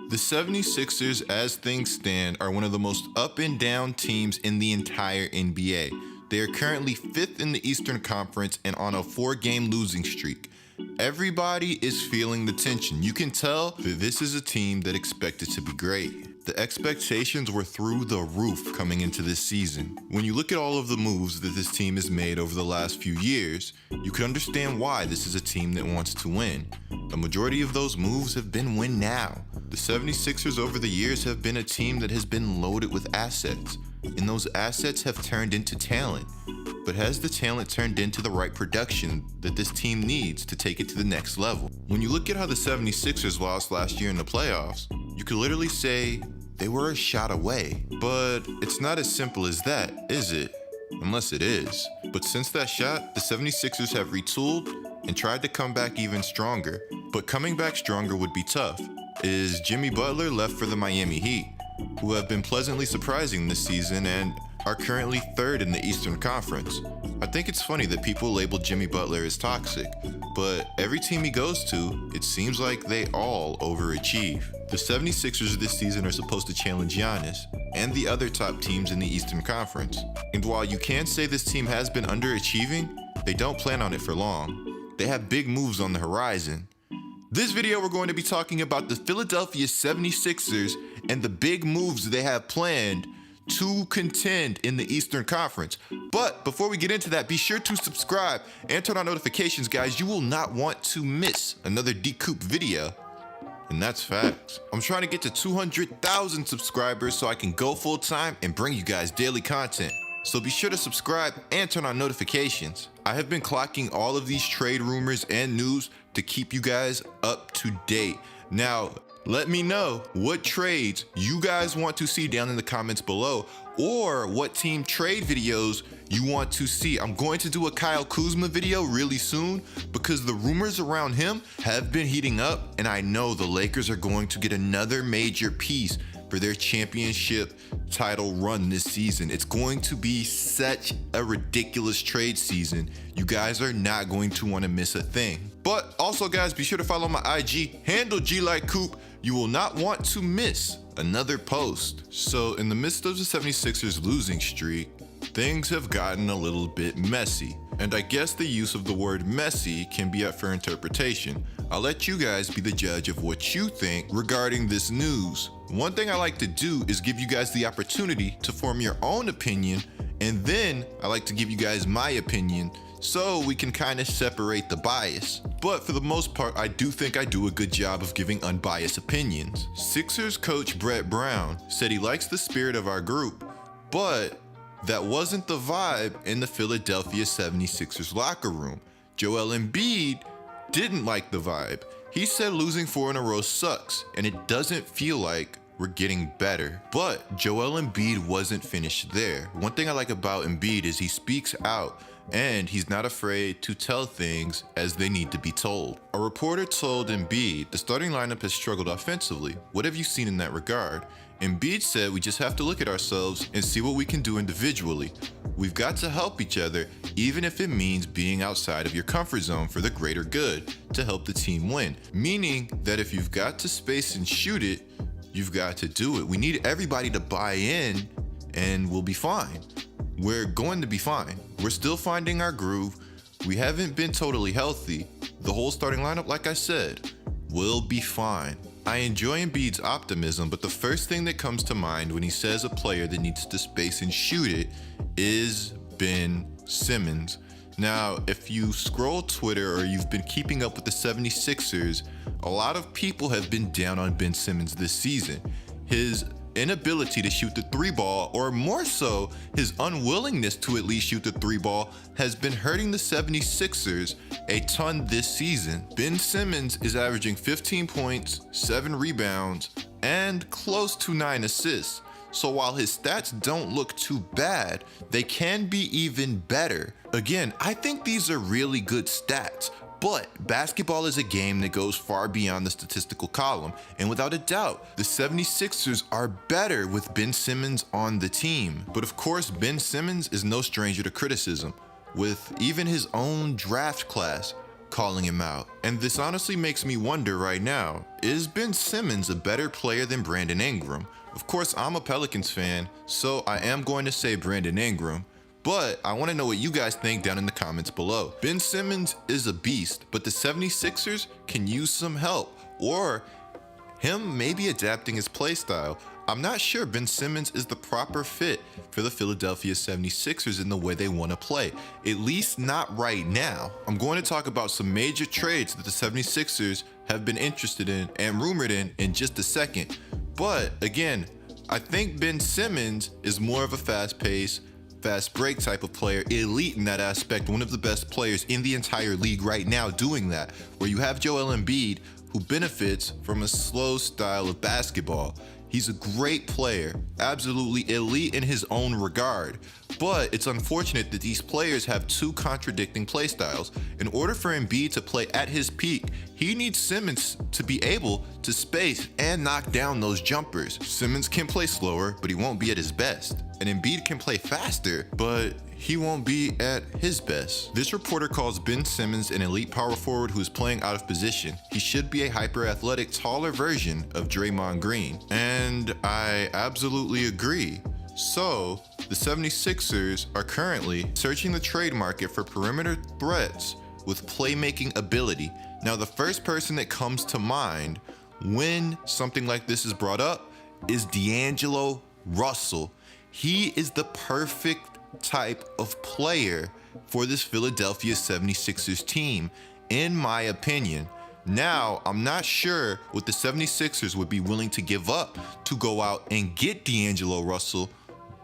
The 76ers, as things stand, are one of the most up and down teams in the entire NBA. They are currently 5th in the Eastern Conference and on a 4-game losing streak. Everybody is feeling the tension. You can tell that this is a team that expected to be great. The expectations were through the roof coming into this season. When you look at all of the moves that this team has made over the last few years, you can understand why this is a team that wants to win. The majority of those moves have been win now. The 76ers over the years have been a team that has been loaded with assets, and those assets have turned into talent. But has the talent turned into the right production that this team needs to take it to the next level? When you look at how the 76ers lost last year in the playoffs, you could literally say they were a shot away. But it's not as simple as that, is it? Unless it is. But since that shot, the 76ers have retooled and tried to come back even stronger. But coming back stronger would be tough. Is Jimmy Butler left for the Miami Heat, who have been pleasantly surprising this season and are currently 3rd in the Eastern Conference. I think it's funny that people label Jimmy Butler as toxic, but every team he goes to, it seems like they all overachieve. The 76ers this season are supposed to challenge Giannis and the other top teams in the Eastern Conference. And while you can say this team has been underachieving, they don't plan on it for long. They have big moves on the horizon. This video, we're going to be talking about the Philadelphia 76ers and the big moves they have planned to contend in the Eastern Conference. But before we get into that, be sure to subscribe and turn on notifications, guys. You will not want to miss another D-Coop video. And that's facts. I'm trying to get to 200,000 subscribers so I can go full time and bring you guys daily content. So be sure to subscribe and turn on notifications. I have been clocking all of these trade rumors and news to keep you guys up to date. Now, let me know what trades you guys want to see down in the comments below, or what team trade videos you want to see. I'm going to do a Kyle Kuzma video really soon because the rumors around him have been heating up, and I know the Lakers are going to get another major piece for their championship title run this season. It's going to be such a ridiculous trade season. You guys are not going to want to miss a thing. But also, guys, be sure to follow my IG handle GLikeCoop. You will not want to miss another post. So in the midst of the 76ers losing streak, things have gotten a little bit messy. And I guess the use of the word messy can be up for interpretation. I'll let you guys be the judge of what you think regarding this news. One thing I like to do is give you guys the opportunity to form your own opinion, and then I like to give you guys my opinion so we can kind of separate the bias. But for the most part, I do think I do a good job of giving unbiased opinions. Sixers coach Brett Brown said he likes the spirit of our group, but that wasn't the vibe in the Philadelphia 76ers locker room. Joel Embiid didn't like the vibe. He said losing 4 in a row sucks, and it doesn't feel like we're getting better. But Joel Embiid wasn't finished there. One thing I like about Embiid is he speaks out, and he's not afraid to tell things as they need to be told. A reporter told Embiid, the starting lineup has struggled offensively. What have you seen in that regard? Embiid said we just have to look at ourselves and see what we can do individually. We've got to help each other, even if it means being outside of your comfort zone for the greater good, to help the team win. Meaning that if you've got to space and shoot it, you've got to do it. We need everybody to buy in, and we'll be fine. We're going to be fine. We're still finding our groove. We haven't been totally healthy. The whole starting lineup, like I said, will be fine. I enjoy Embiid's optimism, but the first thing that comes to mind when he says a player that needs to space and shoot it is Ben Simmons. Now, if you scroll Twitter or you've been keeping up with the 76ers, a lot of people have been down on Ben Simmons this season. His inability to shoot the 3-ball, or more so, his unwillingness to at least shoot the 3-ball, has been hurting the 76ers a ton this season. Ben Simmons is averaging 15 points, 7 rebounds, and close to 9 assists. So while his stats don't look too bad, they can be even better. Again, I think these are really good stats, but basketball is a game that goes far beyond the statistical column, and without a doubt, the 76ers are better with Ben Simmons on the team. But of course, Ben Simmons is no stranger to criticism, with even his own draft class calling him out. And this honestly makes me wonder right now, is Ben Simmons a better player than Brandon Ingram? Of course, I'm a Pelicans fan, so I am going to say Brandon Ingram, but I want to know what you guys think down in the comments below. Ben Simmons is a beast, but the 76ers can use some help, or him maybe adapting his play style. I'm not sure Ben Simmons is the proper fit for the Philadelphia 76ers in the way they want to play, at least not right now. I'm going to talk about some major trades that the 76ers have been interested in and rumored in just a second. But again, I think Ben Simmons is more of a fast-paced, fast break type of player, elite in that aspect, one of the best players in the entire league right now doing that, where you have Joel Embiid, who benefits from a slow style of basketball. He's a great player, absolutely elite in his own regard, but it's unfortunate that these players have two contradicting play styles. In order for Embiid to play at his peak, he needs Simmons to be able to space and knock down those jumpers. Simmons can play slower, but he won't be at his best. And Embiid can play faster, but he won't be at his best. This reporter calls Ben Simmons an elite power forward who is playing out of position. He should be a hyper-athletic, taller version of Draymond Green. And I absolutely agree. So, the 76ers are currently searching the trade market for perimeter threats with playmaking ability. Now, the first person that comes to mind when something like this is brought up is D'Angelo Russell. He is the perfect type of player for this Philadelphia 76ers team, in my opinion. Now, I'm not sure what the 76ers would be willing to give up to go out and get D'Angelo Russell,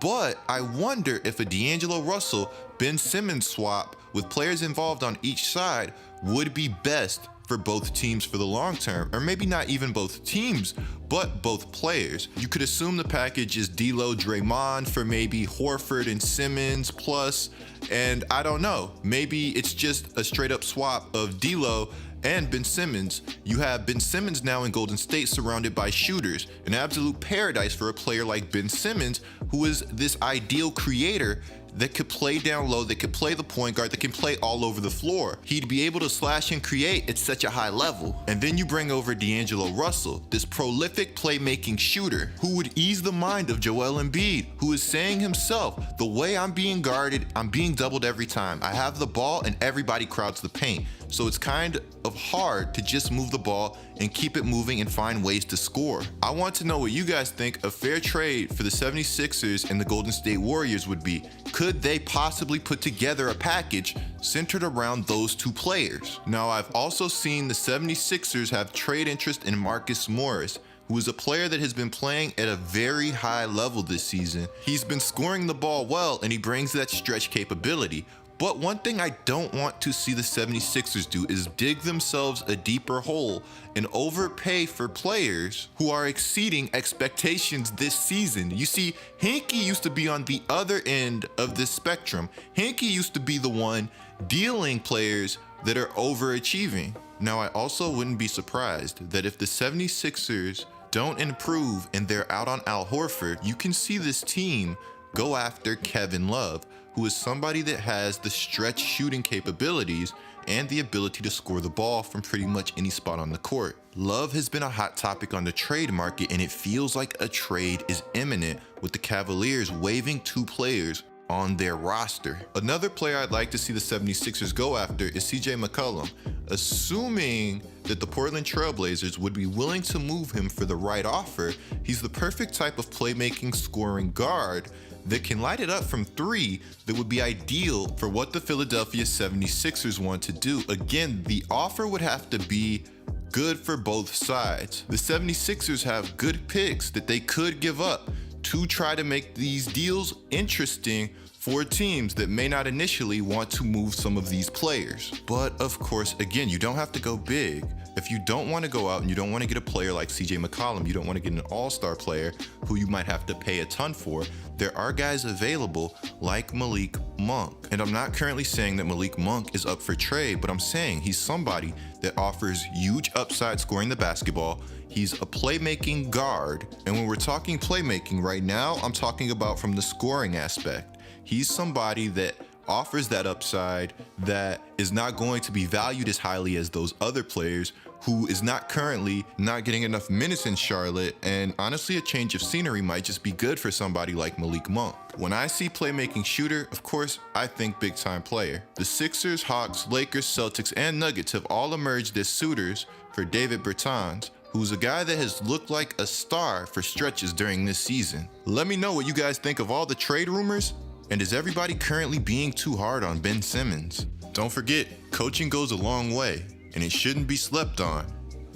but I wonder if a D'Angelo Russell Ben Simmons swap with players involved on each side would be best for both teams for the long term, or maybe not even both teams, but both players. You could assume the package is D'Lo, Draymond for maybe Horford and Simmons plus, and I don't know, maybe it's just a straight up swap of D'Lo and Ben Simmons. You have Ben Simmons now in Golden State surrounded by shooters, an absolute paradise for a player like Ben Simmons, who is this ideal creator that could play down low, that could play the point guard, that can play all over the floor. He'd be able to slash and create at such a high level. And then you bring over D'Angelo Russell, this prolific playmaking shooter who would ease the mind of Joel Embiid, who is saying himself, the way I'm being guarded, I'm being doubled every time. I have the ball and everybody crowds the paint. So it's kind of hard to just move the ball and keep it moving and find ways to score. I want to know what you guys think a fair trade for the 76ers and the Golden State Warriors would be. Could they possibly put together a package centered around those two players? Now, I've also seen the 76ers have trade interest in Marcus Morris, who is a player that has been playing at a very high level this season. He's been scoring the ball well, and he brings that stretch capability. But one thing I don't want to see the 76ers do is dig themselves a deeper hole and overpay for players who are exceeding expectations this season. You see, Hinkie used to be on the other end of this spectrum. Hinkie used to be the one dealing players that are overachieving. Now, I also wouldn't be surprised that if the 76ers don't improve and they're out on Al Horford, you can see this team go after Kevin Love, who is somebody that has the stretch shooting capabilities and the ability to score the ball from pretty much any spot on the court. Love has been a hot topic on the trade market, and it feels like a trade is imminent with the Cavaliers waiving two players on their roster. Another player I'd like to see the 76ers go after is CJ McCollum, assuming that the Portland Trailblazers would be willing to move him for the right offer. He's the perfect type of playmaking scoring guard that can light it up from three that would be ideal for what the Philadelphia 76ers want to do. Again, the offer would have to be good for both sides. The 76ers have good picks that they could give up to try to make these deals interesting for teams that may not initially want to move some of these players. But of course, again, you don't have to go big. If you don't want to go out and you don't want to get a player like CJ McCollum, you don't want to get an all-star player who you might have to pay a ton for, there are guys available like Malik Monk. And I'm not currently saying that Malik Monk is up for trade, but I'm saying he's somebody that offers huge upside scoring the basketball. He's a playmaking guard. And when we're talking playmaking right now, I'm talking about from the scoring aspect. He's somebody that offers that upside that is not going to be valued as highly as those other players who is currently not getting enough minutes in Charlotte, and honestly a change of scenery might just be good for somebody like Malik Monk. When I see playmaking shooter, of course, I think big time player. The Sixers, Hawks, Lakers, Celtics, and Nuggets have all emerged as suitors for David Bertans, who's a guy that has looked like a star for stretches during this season. Let me know what you guys think of all the trade rumors, and is everybody currently being too hard on Ben Simmons? Don't forget, coaching goes a long way, and it shouldn't be slept on.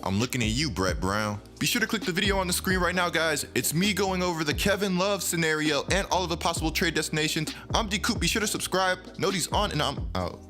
I'm looking at you, Brett Brown. Be sure to click the video on the screen right now, guys. It's me going over the Kevin Love scenario and all of the possible trade destinations. I'm D Coop. Be sure to subscribe. Noti's on, and I'm out.